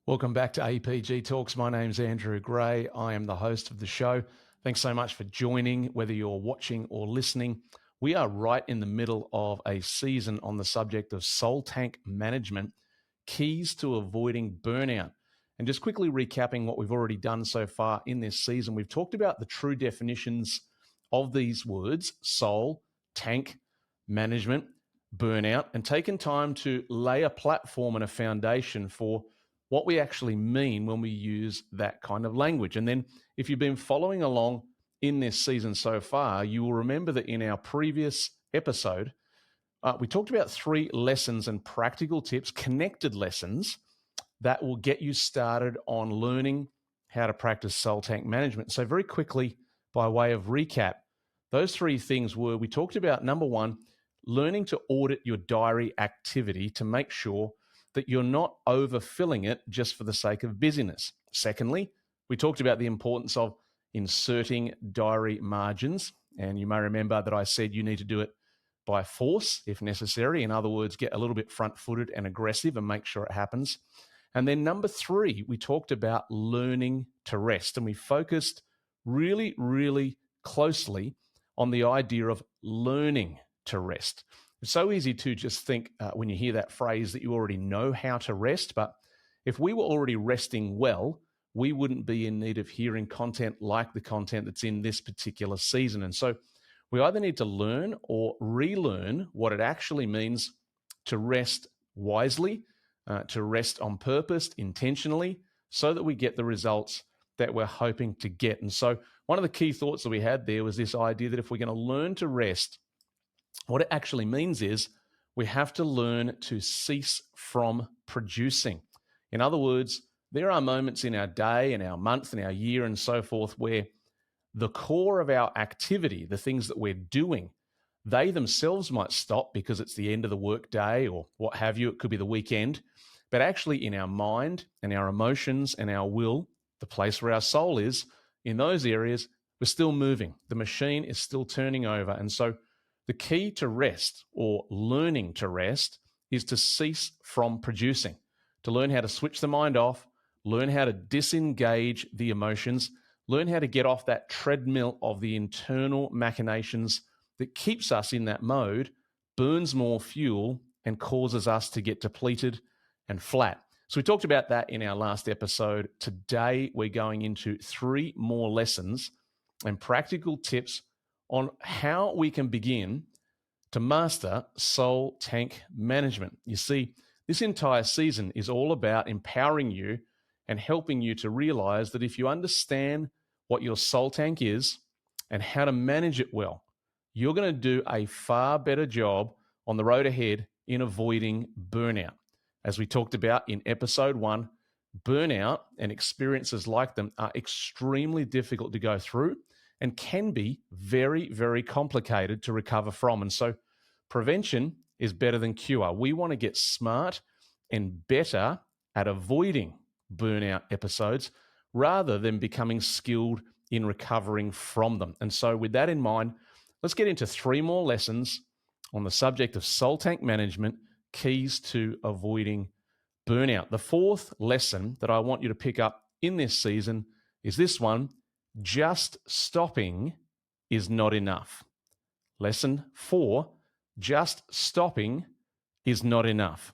Welcome back to APG Talks. My name's Andrew Gray. I am the host of the show. Thanks so much for joining, whether you're watching or listening. We are right in the middle of a season on the subject of soul tank management, keys to avoiding burnout. And just quickly recapping what we've already done so far in this season, we've talked about the true definitions of these words, soul, tank, management, burnout, and taken time to lay a platform and a foundation for what we actually mean when we use that kind of language. And then if you've been following along in this season so far, you will remember that in our previous episode, we talked about 3 lessons and practical tips, connected lessons that will get you started on learning how to practice soul tank management. So very quickly, by way of recap, those 3 things were, we talked about, number 1, learning to audit your diary activity to make sure that you're not overfilling it just for the sake of busyness. Secondly, we talked about the importance of inserting diary margins. And you may remember that I said you need to do it by force if necessary. In other words, get a little bit front-footed and aggressive and make sure it happens. And then number 3, we talked about learning to rest. And we focused really, really closely on the idea of learning to rest. It's so easy to just think when you hear that phrase that you already know how to rest. But if we were already resting well, we wouldn't be in need of hearing content like the content that's in this particular season. And so we either need to learn or relearn what it actually means to rest wisely, to rest on purpose, intentionally, so that we get the results that we're hoping to get. And so one of the key thoughts that we had there was this idea that if we're going to learn to rest, what it actually means is we have to learn to cease from producing. In other words, there are moments in our day and our month and our year and so forth where the core of our activity, the things that we're doing, they themselves might stop because it's the end of the work day or what have you. It could be the weekend. But actually in our mind and our emotions and our will, the place where our soul is, in those areas, we're still moving. The machine is still turning over. And so the key to rest, or learning to rest, is to cease from producing, to learn how to switch the mind off, learn how to disengage the emotions, learn how to get off that treadmill of the internal machinations that keeps us in that mode, burns more fuel, and causes us to get depleted and flat. So we talked about that in our last episode. Today, we're going into 3 more lessons and practical tips on how we can begin to master soul tank management. You see, this entire season is all about empowering you and helping you to realize that if you understand what your soul tank is and how to manage it well, you're going to do a far better job on the road ahead in avoiding burnout. As we talked about in episode 1, burnout and experiences like them are extremely difficult to go through and can be very, very complicated to recover from. And so prevention is better than cure. We want to get smart and better at avoiding burnout episodes rather than becoming skilled in recovering from them. And so with that in mind, let's get into 3 more lessons on the subject of soul tank management, keys to avoiding burnout. The 4th lesson that I want you to pick up in this season is this one: just stopping is not enough. Lesson 4, just stopping is not enough.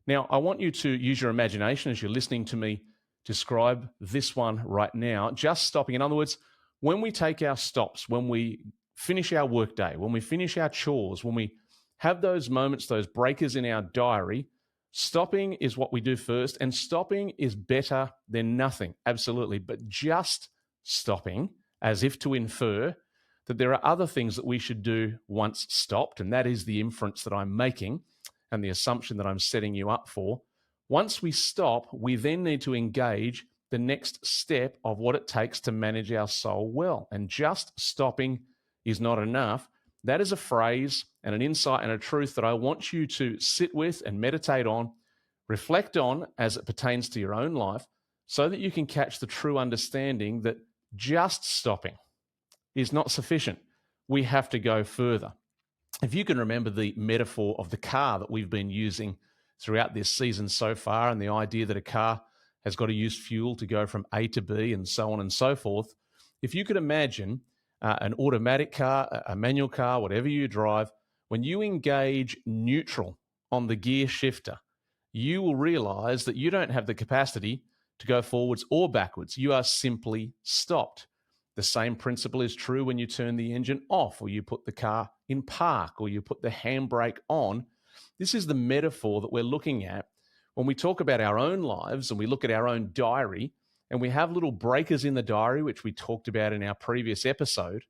Now, I want you to use your imagination as you're listening to me describe this one right now. Just stopping. In other words, when we take our stops, when we finish our workday, when we finish our chores, when we have those moments, those breakers in our diary, stopping is what we do first, and stopping is better than nothing, absolutely. But just stopping, as if to infer that there are other things that we should do once stopped, and that is the inference that I'm making and the assumption that I'm setting you up for. Once we stop, we then need to engage the next step of what it takes to manage our soul well. And just stopping is not enough. That is a phrase and an insight and a truth that I want you to sit with and meditate on, reflect on as it pertains to your own life, so that you can catch the true understanding that just stopping is not sufficient. We have to go further. If you can remember the metaphor of the car that we've been using throughout this season so far, and the idea that a car has got to use fuel to go from A to B and so on and so forth. If you could imagine an automatic car, a manual car, whatever you drive, when you engage neutral on the gear shifter, you will realize that you don't have the capacity to go forwards or backwards. You are simply stopped. The same principle is true when you turn the engine off, or you put the car in park, or you put the handbrake on. This is the metaphor that we're looking at when we talk about our own lives and we look at our own diary, and we have little breakers in the diary, which we talked about in our previous episode.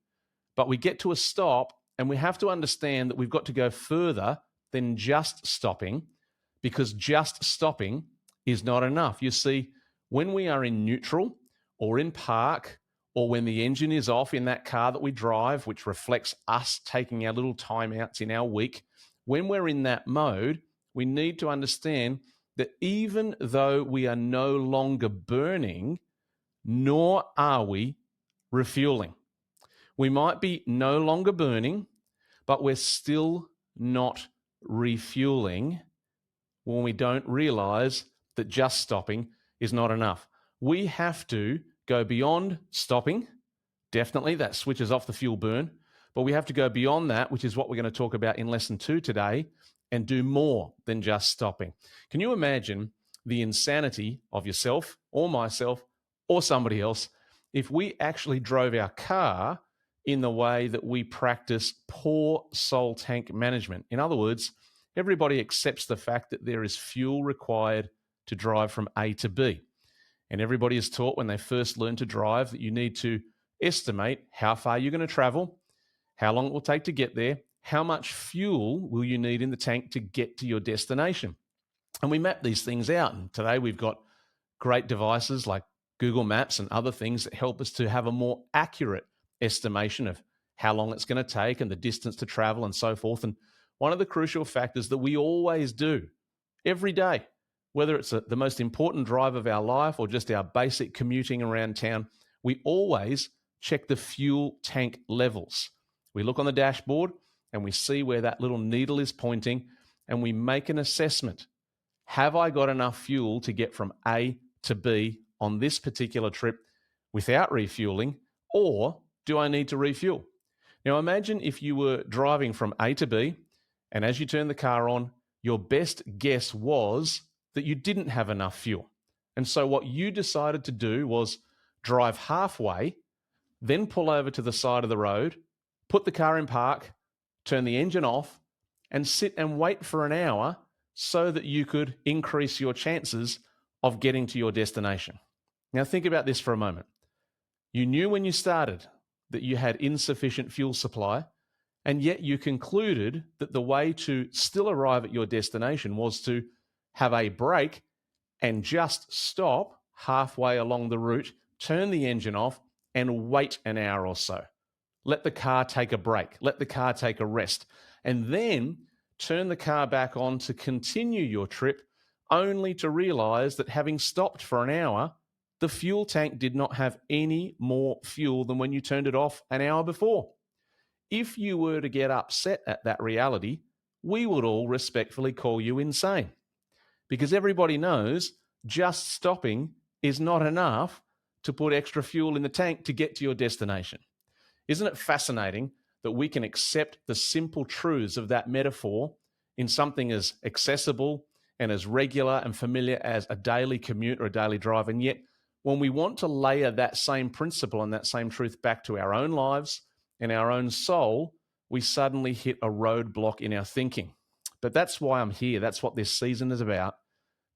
But we get to a stop, and we have to understand that we've got to go further than just stopping, because just stopping is not enough. You see, when we are in neutral or in park, or when the engine is off in that car that we drive, which reflects us taking our little timeouts in our week, when we're in that mode, we need to understand that even though we are no longer burning, nor are we refueling. We might be no longer burning, but we're still not refueling when we don't realize that just stopping is not enough. We have to go beyond stopping. Definitely, that switches off the fuel burn. But we have to go beyond that, which is what we're going to talk about in lesson 2 today, and do more than just stopping. Can you imagine the insanity of yourself or myself or somebody else if we actually drove our car in the way that we practice poor soul tank management? In other words, everybody accepts the fact that there is fuel required to drive from A to B. And everybody is taught when they first learn to drive that you need to estimate how far you're going to travel, how long it will take to get there, how much fuel will you need in the tank to get to your destination. And we map these things out. And today we've got great devices like Google Maps and other things that help us to have a more accurate estimation of how long it's going to take and the distance to travel and so forth. And one of the crucial factors that we always do every day, whether it's the most important drive of our life or just our basic commuting around town, we always check the fuel tank levels. We look on the dashboard and we see where that little needle is pointing, and we make an assessment. Have I got enough fuel to get from A to B on this particular trip without refueling, or do I need to refuel? Now imagine if you were driving from A to B, and as you turn the car on, your best guess was that you didn't have enough fuel. And so what you decided to do was drive halfway, then pull over to the side of the road, put the car in park, turn the engine off, and sit and wait for an hour so that you could increase your chances of getting to your destination. Now think about this for a moment. You knew when you started that you had insufficient fuel supply, and yet you concluded that the way to still arrive at your destination was to have a break and just stop halfway along the route, turn the engine off, and wait an hour or so. Let the car take a break. Let the car take a rest. And then turn the car back on to continue your trip, only to realize that having stopped for an hour, the fuel tank did not have any more fuel than when you turned it off an hour before. If you were to get upset at that reality, we would all respectfully call you insane, because everybody knows just stopping is not enough to put extra fuel in the tank to get to your destination. Isn't it fascinating that we can accept the simple truths of that metaphor in something as accessible and as regular and familiar as a daily commute or a daily drive? And yet, when we want to layer that same principle and that same truth back to our own lives and our own soul, we suddenly hit a roadblock in our thinking. But that's why I'm here. That's what this season is about,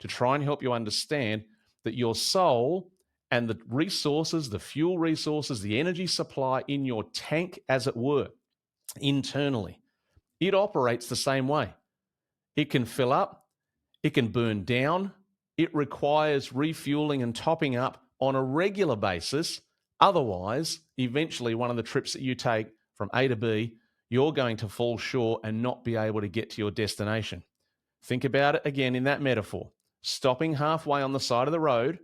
to try and help you understand that your soul and the resources, the fuel resources, the energy supply in your tank, as it were, internally, it operates the same way. It can fill up, it can burn down, it requires refueling and topping up on a regular basis. Otherwise, eventually, one of the trips that you take from A to B, you're going to fall short and not be able to get to your destination. Think about it again in that metaphor. Stopping halfway on the side of the road,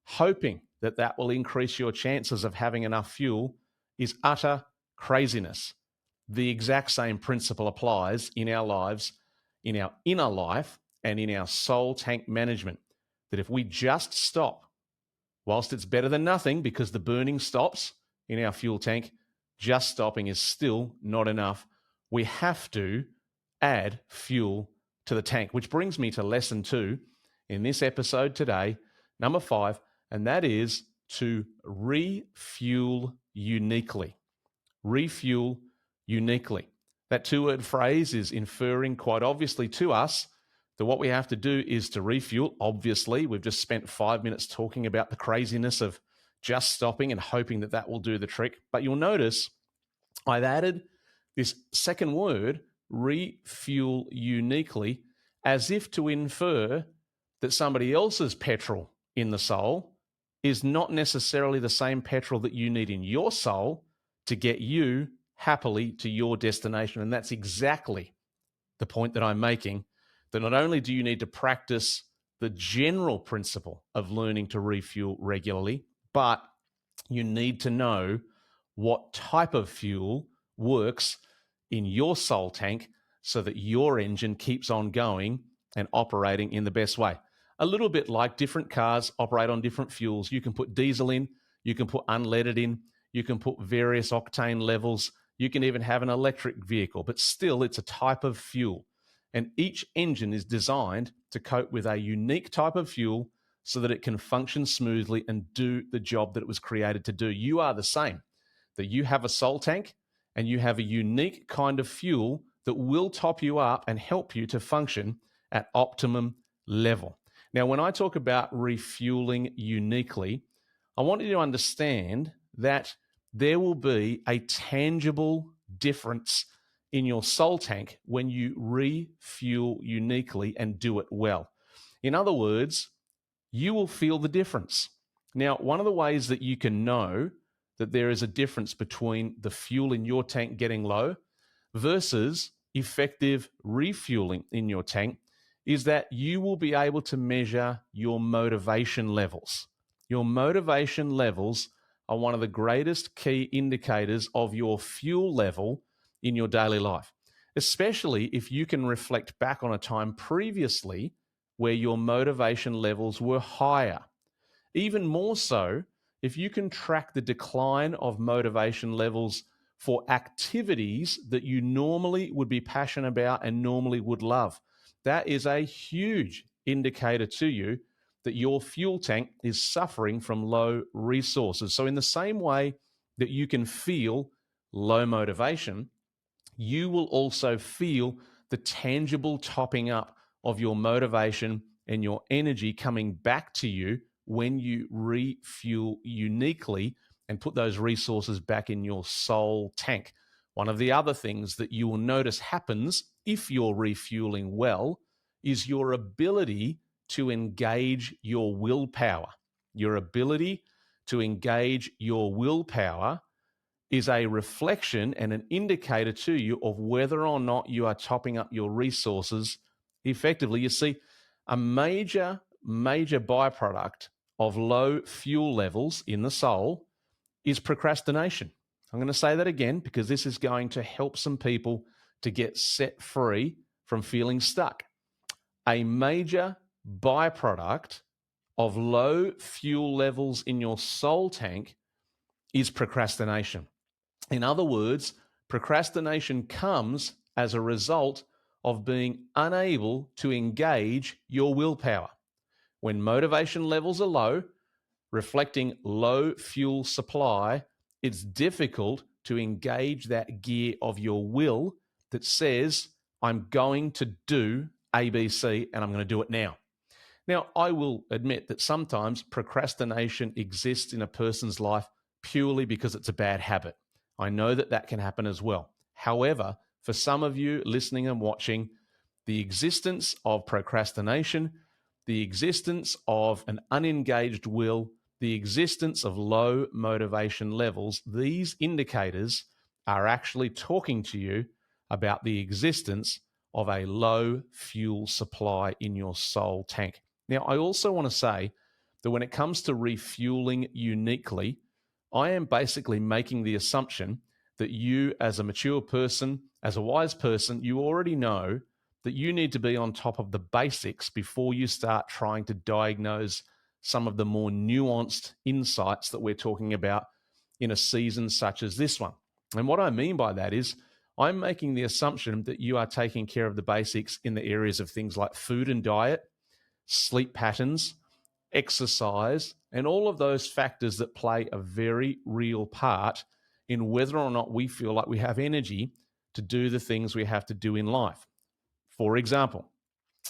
hoping that that will increase your chances of having enough fuel, is utter craziness. The exact same principle applies in our lives, in our inner life, and in our soul tank management. that if we just stop, whilst it's better than nothing because the burning stops in our fuel tank, just stopping is still not enough. We have to add fuel to the tank, which brings me to lesson 2 in this episode today, number 5, and that is to refuel uniquely. Refuel uniquely. That 2-word phrase is inferring quite obviously to us that what we have to do is to refuel. Obviously, we've just spent 5 minutes talking about the craziness of just stopping and hoping that that will do the trick. But you'll notice I've added this second word, refuel uniquely, as if to infer that somebody else's petrol in the soul is not necessarily the same petrol that you need in your soul to get you happily to your destination. And that's exactly the point that I'm making, that not only do you need to practice the general principle of learning to refuel regularly, but you need to know what type of fuel works in your soul tank so that your engine keeps on going and operating in the best way. A little bit like different cars operate on different fuels. You can put diesel in, you can put unleaded in, you can put various octane levels, you can even have an electric vehicle, but still it's a type of fuel. And each engine is designed to cope with a unique type of fuel so that it can function smoothly and do the job that it was created to do. You are the same, that you have a soul tank and you have a unique kind of fuel that will top you up and help you to function at optimum level. Now, when I talk about refueling uniquely, I want you to understand that there will be a tangible difference in your soul tank when you refuel uniquely and do it well. In other words, you will feel the difference. Now, one of the ways that you can know that there is a difference between the fuel in your tank getting low versus effective refueling in your tank is that you will be able to measure your motivation levels. Your motivation levels are one of the greatest key indicators of your fuel level in your daily life, especially if you can reflect back on a time previously where your motivation levels were higher. Even more so, if you can track the decline of motivation levels for activities that you normally would be passionate about and normally would love. That is a huge indicator to you that your fuel tank is suffering from low resources. So in the same way that you can feel low motivation, you will also feel the tangible topping up of your motivation and your energy coming back to you when you refuel uniquely and put those resources back in your soul tank. One of the other things that you will notice happens if you're refueling well is your ability to engage your willpower. Your ability to engage your willpower is a reflection and an indicator to you of whether or not you are topping up your resources effectively. You see, a major byproduct of low fuel levels in the soul is procrastination. I'm going to say that again because this is going to help some people to get set free from feeling stuck. A major byproduct of low fuel levels in your soul tank is procrastination. In other words, procrastination comes as a result of being unable to engage your willpower. When motivation levels are low, reflecting low fuel supply, it's difficult to engage that gear of your will that says, I'm going to do ABC and I'm going to do it now. Now, I will admit that sometimes procrastination exists in a person's life purely because it's a bad habit. I know that that can happen as well. However, for some of you listening and watching, the existence of procrastination, the existence of an unengaged will, the existence of low motivation levels, these indicators are actually talking to you about the existence of a low fuel supply in your soul tank. Now, I also want to say that when it comes to refueling uniquely, I am basically making the assumption that you, as a mature person, as a wise person, you already know that you need to be on top of the basics before you start trying to diagnose some of the more nuanced insights that we're talking about in a season such as this one. And what I mean by that is I'm making the assumption that you are taking care of the basics in the areas of things like food and diet, sleep patterns, exercise, and all of those factors that play a very real part in whether or not we feel like we have energy to do the things we have to do in life. For example,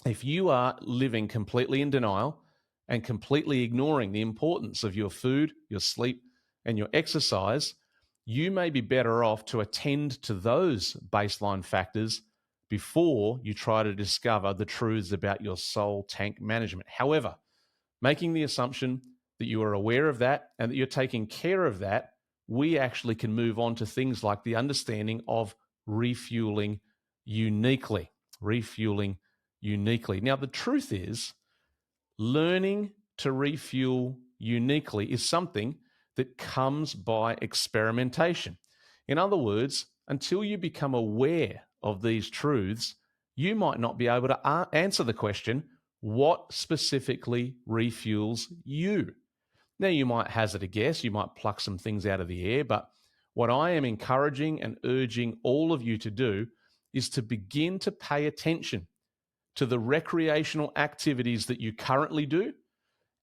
if you are living completely in denial and completely ignoring the importance of your food, your sleep, and your exercise, you may be better off to attend to those baseline factors before you try to discover the truths about your soul tank management. However, making the assumption that you are aware of that and that you're taking care of that, we actually can move on to things like the understanding of refueling uniquely. Refueling uniquely. Now, the truth is, learning to refuel uniquely is something that comes by experimentation. In other words, until you become aware of these truths, you might not be able to answer the question, what specifically refuels you? Now, you might hazard a guess, you might pluck some things out of the air, but what I am encouraging and urging all of you to do is to begin to pay attention to the recreational activities that you currently do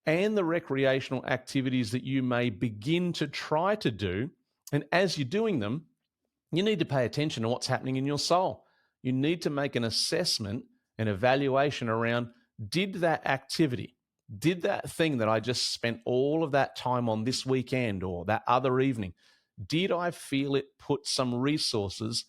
and the recreational activities that you may begin to try to do. And as you're doing them, you need to pay attention to what's happening in your soul. You need to make an assessment, an evaluation around, did that activity, did that thing that I just spent all of that time on this weekend or that other evening, did I feel it put some resources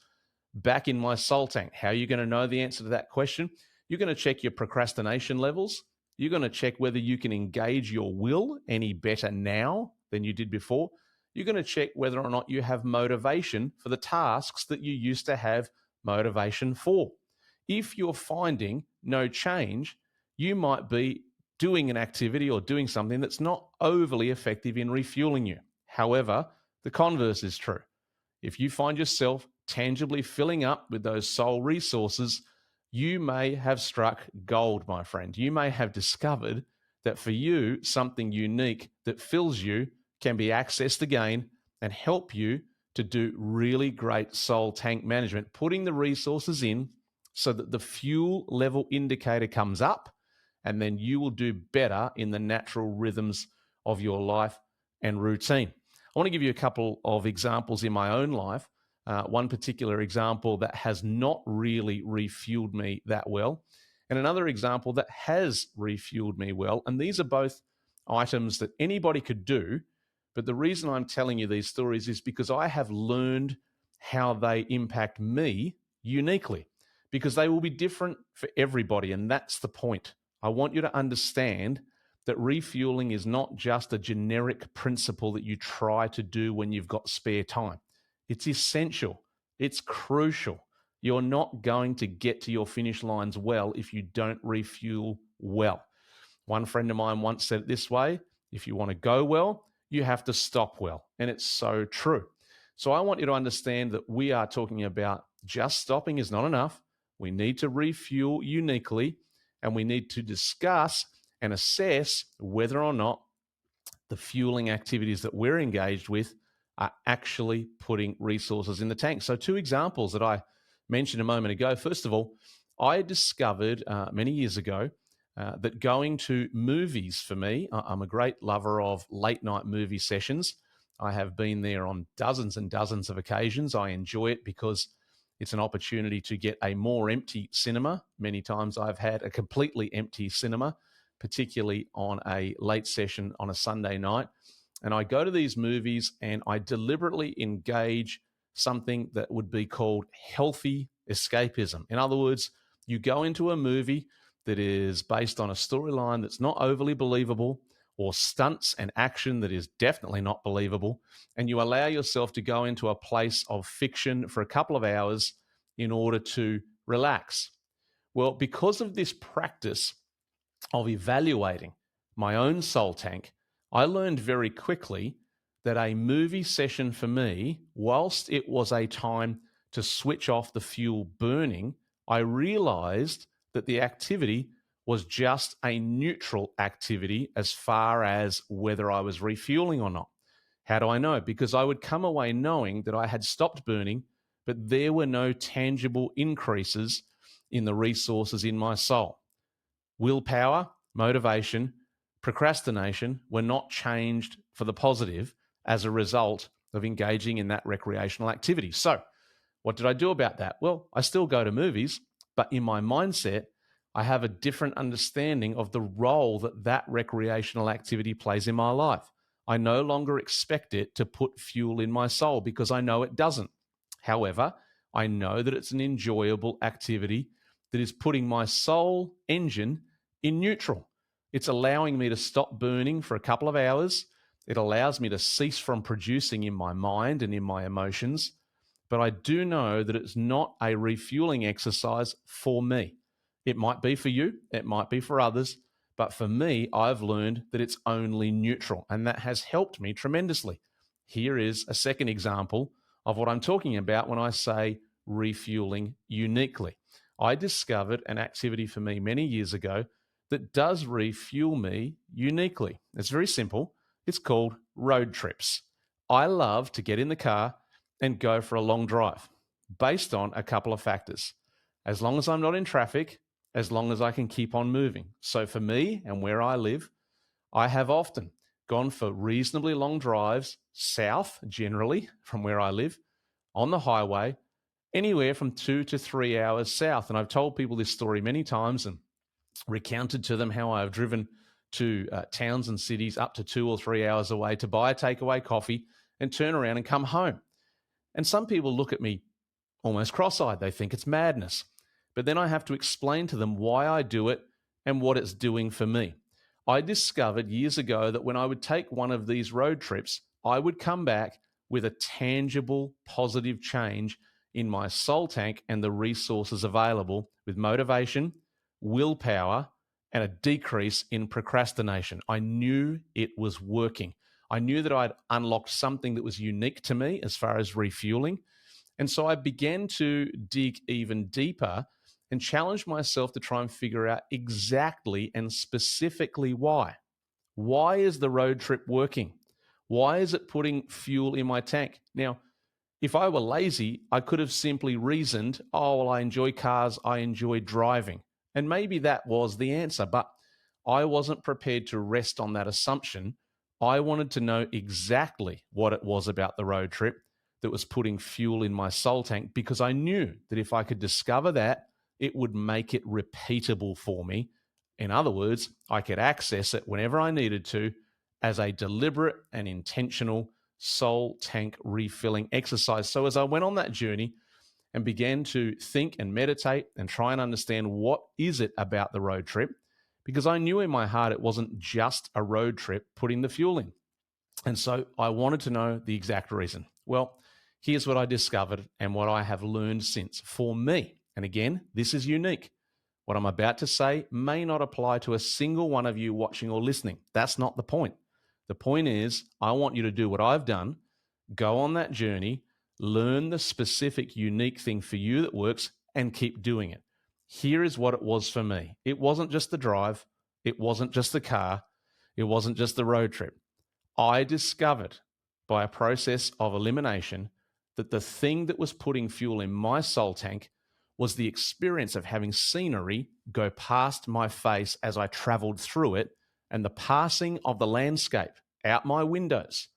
back in my soul tank? How are you going to know the answer to that question? You're going to check your procrastination levels. You're going to check whether you can engage your will any better now than you did before. You're going to check whether or not you have motivation for the tasks that you used to have motivation for. If you're finding no change, you might be doing an activity or doing something that's not overly effective in refueling you. However, the converse is true. If you find yourself tangibly filling up with those soul resources, you may have struck gold, my friend. You may have discovered that for you, something unique that fills you can be accessed again and help you to do really great soul tank management, putting the resources in so that the fuel level indicator comes up, and then you will do better in the natural rhythms of your life and routine. I want to give you a couple of examples in my own life. One particular example that has not really refueled me that well, and another example that has refueled me well. And these are both items that anybody could do. But the reason I'm telling you these stories is because I have learned how they impact me uniquely, because they will be different for everybody. And that's the point. I want you to understand that refueling is not just a generic principle that you try to do when you've got spare time. It's essential. It's crucial. You're not going to get to your finish lines well if you don't refuel well. One friend of mine once said it this way: if you want to go well, you have to stop well. And it's so true. So I want you to understand that we are talking about just stopping is not enough. We need to refuel uniquely, and we need to discuss and assess whether or not the fueling activities that we're engaged with are actually putting resources in the tank. So 2 examples that I mentioned a moment ago. First of all, I discovered many years ago that going to movies for me, I'm a great lover of late night movie sessions. I have been there on dozens and dozens of occasions. I enjoy it because it's an opportunity to get a more empty cinema. Many times I've had a completely empty cinema, particularly on a late session on a Sunday night. And I go to these movies and I deliberately engage something that would be called healthy escapism. In other words, you go into a movie that is based on a storyline that's not overly believable, or stunts and action that is definitely not believable, and you allow yourself to go into a place of fiction for a couple of hours in order to relax. Well, because of this practice of evaluating my own soul tank, I learned very quickly that a movie session for me, whilst it was a time to switch off the fuel burning, I realized that the activity was just a neutral activity as far as whether I was refueling or not. How do I know? Because I would come away knowing that I had stopped burning, but there were no tangible increases in the resources in my soul. Willpower, motivation, procrastination were not changed for the positive as a result of engaging in that recreational activity. So, what did I do about that? Well, I still go to movies, but in my mindset, I have a different understanding of the role that that recreational activity plays in my life. I no longer expect it to put fuel in my soul because I know it doesn't. However, I know that it's an enjoyable activity that is putting my soul engine in neutral. It's allowing me to stop burning for a couple of hours. It allows me to cease from producing in my mind and in my emotions. But I do know that it's not a refueling exercise for me. It might be for you, it might be for others, but for me, I've learned that it's only neutral, and that has helped me tremendously. Here is a second example of what I'm talking about when I say refueling uniquely. I discovered an activity for me many years ago that does refuel me uniquely. It's very simple. It's called road trips. I love to get in the car and go for a long drive based on a couple of factors. As long as I'm not in traffic, as long as I can keep on moving. So for me and where I live, I have often gone for reasonably long drives south, generally from where I live, on the highway, anywhere from 2 to 3 hours south. And I've told people this story many times and recounted to them how I've driven to towns and cities up to 2 or 3 hours away to buy a takeaway coffee and turn around and come home. And some people look at me almost cross-eyed. They think it's madness. But then I have to explain to them why I do it and what it's doing for me. I discovered years ago that when I would take one of these road trips, I would come back with a tangible, positive change in my soul tank and the resources available with motivation, willpower, and a decrease in procrastination. I knew it was working. I knew that I'd unlocked something that was unique to me as far as refueling. And so I began to dig even deeper and challenge myself to try and figure out exactly and specifically why. Why is the road trip working? Why is it putting fuel in my tank? Now, if I were lazy, I could have simply reasoned, oh, well, I enjoy cars, I enjoy driving. And maybe that was the answer, but I wasn't prepared to rest on that assumption. I wanted to know exactly what it was about the road trip that was putting fuel in my soul tank because I knew that if I could discover that, it would make it repeatable for me. In other words, I could access it whenever I needed to as a deliberate and intentional soul tank refilling exercise. So as I went on that journey and began to think and meditate and try and understand what is it about the road trip, because I knew in my heart it wasn't just a road trip putting the fuel in. And so I wanted to know the exact reason. Well, here's what I discovered and what I have learned since for me. And again, this is unique. What I'm about to say may not apply to a single one of you watching or listening. That's not the point. The point is, I want you to do what I've done, go on that journey, learn the specific, unique thing for you that works, and keep doing it. Here is what it was for me. It wasn't just the drive. It wasn't just the car. It wasn't just the road trip. I discovered by a process of elimination that the thing that was putting fuel in my soul tank was the experience of having scenery go past my face as I traveled through it, and the passing of the landscape out my windows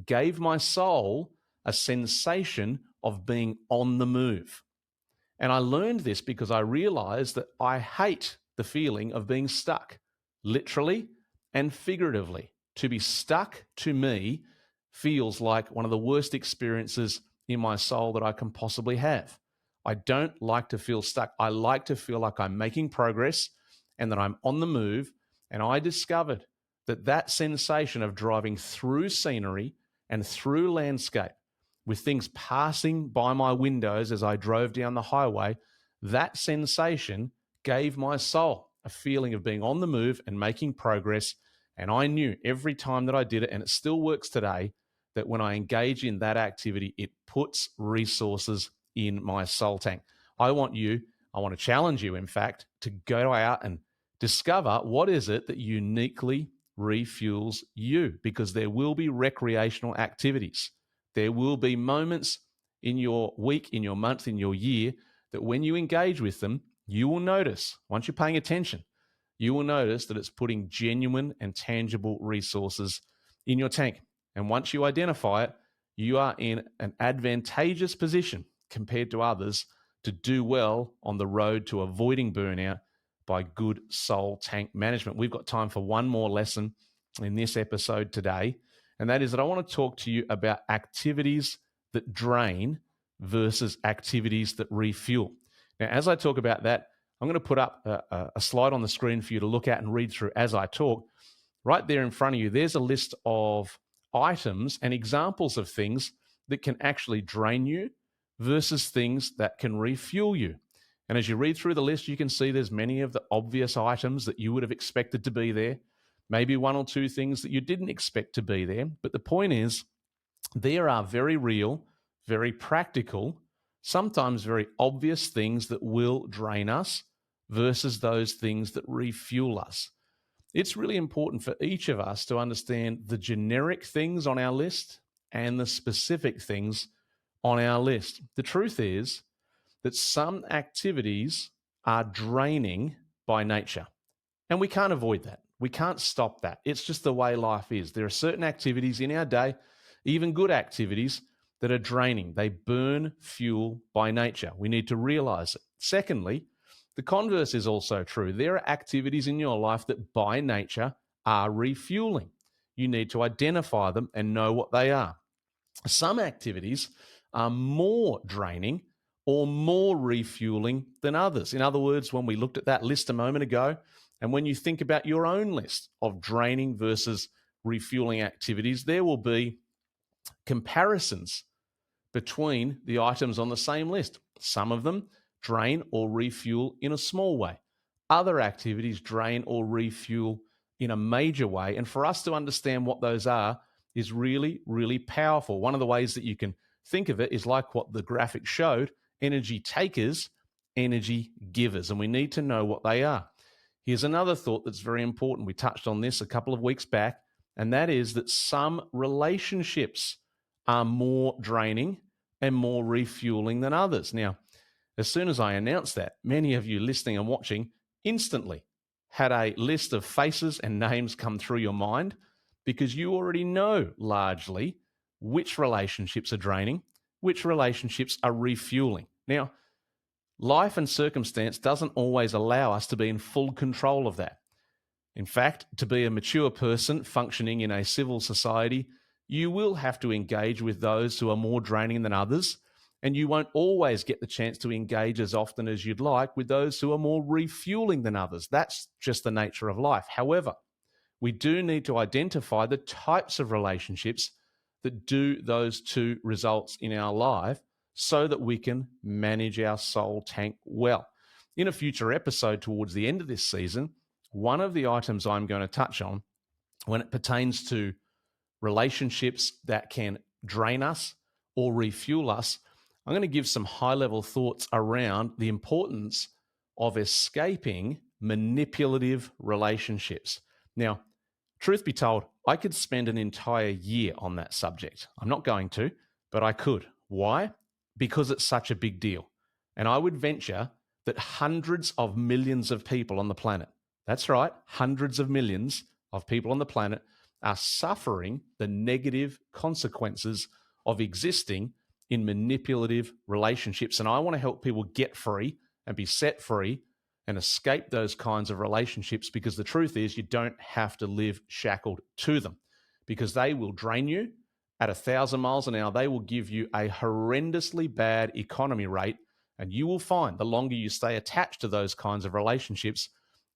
gave my soul a sensation of being on the move. And I learned this because I realized that I hate the feeling of being stuck, literally and figuratively. To be stuck to me feels like one of the worst experiences in my soul that I can possibly have. I don't like to feel stuck. I like to feel like I'm making progress and that I'm on the move. And I discovered that that sensation of driving through scenery and through landscape with things passing by my windows as I drove down the highway, that sensation gave my soul a feeling of being on the move and making progress. And I knew every time that I did it, and it still works today, that when I engage in that activity, it puts resources in my soul tank. I want you, I want to challenge you, in fact, to go out and discover what is it that uniquely refuels you, because there will be recreational activities. There will be moments in your week, in your month, in your year that when you engage with them, you will notice, once you're paying attention, you will notice that it's putting genuine and tangible resources in your tank. And once you identify it, you are in an advantageous position compared to others to do well on the road to avoiding burnout by good soul tank management. We've got time for one more lesson in this episode today, and that is that I want to talk to you about activities that drain versus activities that refuel. Now, as I talk about that, I'm going to put up a slide on the screen for you to look at and read through as I talk. Right there in front of you, there's a list of items and examples of things that can actually drain you versus things that can refuel you. And as you read through the list, you can see there's many of the obvious items that you would have expected to be there, maybe one or two things that you didn't expect to be there. But the point is, there are very real, very practical, sometimes very obvious things that will drain us versus those things that refuel us. It's really important for each of us to understand the generic things on our list and the specific things on our list. The truth is that some activities are draining by nature, and we can't avoid that. We can't stop that. It's just the way life is. There are certain activities in our day, even good activities, that are draining. They burn fuel by nature. We need to realize it. Secondly, the converse is also true. There are activities in your life that by nature are refueling. You need to identify them and know what they are. Some activities are more draining or more refueling than others. In other words, when we looked at that list a moment ago, and when you think about your own list of draining versus refueling activities, there will be comparisons between the items on the same list. Some of them drain or refuel in a small way. Other activities drain or refuel in a major way. And for us to understand what those are is really, really powerful. One of the ways that you can think of it is like what the graphic showed: energy takers, energy givers. And we need to know what they are. Here's another thought that's very important. We touched on this a couple of weeks back, and that is that some relationships are more draining and more refueling than others. Now, as soon as I announced that, many of you listening and watching instantly had a list of faces and names come through your mind, because you already know largely which relationships are draining, which relationships are refueling. Now, life and circumstance doesn't always allow us to be in full control of that. In fact, to be a mature person functioning in a civil society, you will have to engage with those who are more draining than others, and you won't always get the chance to engage as often as you'd like with those who are more refueling than others. That's just the nature of life. However, we do need to identify the types of relationships that do those two results in our life so that we can manage our soul tank well. In a future episode towards the end of this season, one of the items I'm going to touch on when it pertains to relationships that can drain us or refuel us, I'm going to give some high-level thoughts around the importance of escaping manipulative relationships. Now, truth be told, I could spend an entire year on that subject. I'm not going to, but I could. Why? Because it's such a big deal. And I would venture that hundreds of millions of people on the planet, that's right, hundreds of millions of people on the planet are suffering the negative consequences of existing in manipulative relationships. And I want to help people get free and be set free and escape those kinds of relationships, because the truth is you don't have to live shackled to them, because they will drain you at 1,000 miles an hour. They will give you a horrendously bad economy rate, and you will find the longer you stay attached to those kinds of relationships,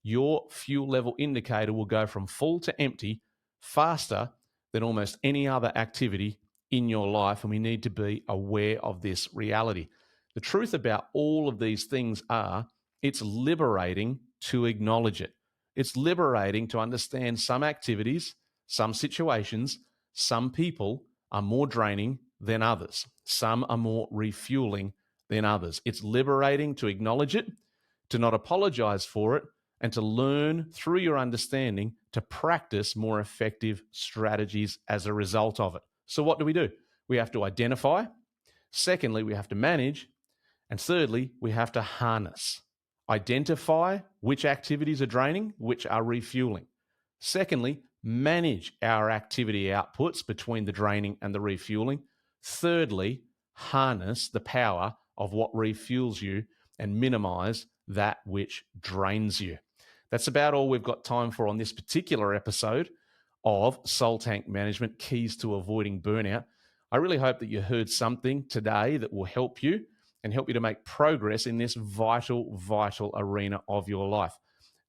your fuel level indicator will go from full to empty faster than almost any other activity in your life. And we need to be aware of this reality. The truth about all of these things are, it's liberating to acknowledge it. It's liberating to understand some activities, some situations, some people are more draining than others. Some are more refueling than others. It's liberating to acknowledge it. to not apologize for it, and to learn through your understanding to practice more effective strategies as a result of it. So, what do? We have to identify. Secondly, we have to manage. And thirdly, we have to harness. Identify which activities are draining, which are refueling. Secondly, manage our activity outputs between the draining and the refueling. Thirdly, harness the power of what refuels you and minimize that which drains you. That's about all we've got time for on this particular episode of Soul Tank Management, Keys to Avoiding Burnout. I really hope that you heard something today that will help you and help you to make progress in this vital, vital arena of your life.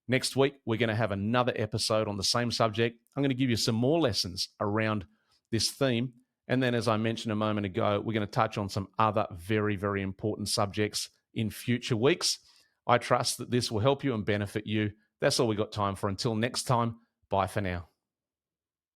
Next week, we're going to have another episode on the same subject. I'm going to give you some more lessons around this theme. And then, as I mentioned a moment ago, we're going to touch on some other very, very important subjects in future weeks. I trust that this will help you and benefit you. That's all we got time for. Until next time, bye for now.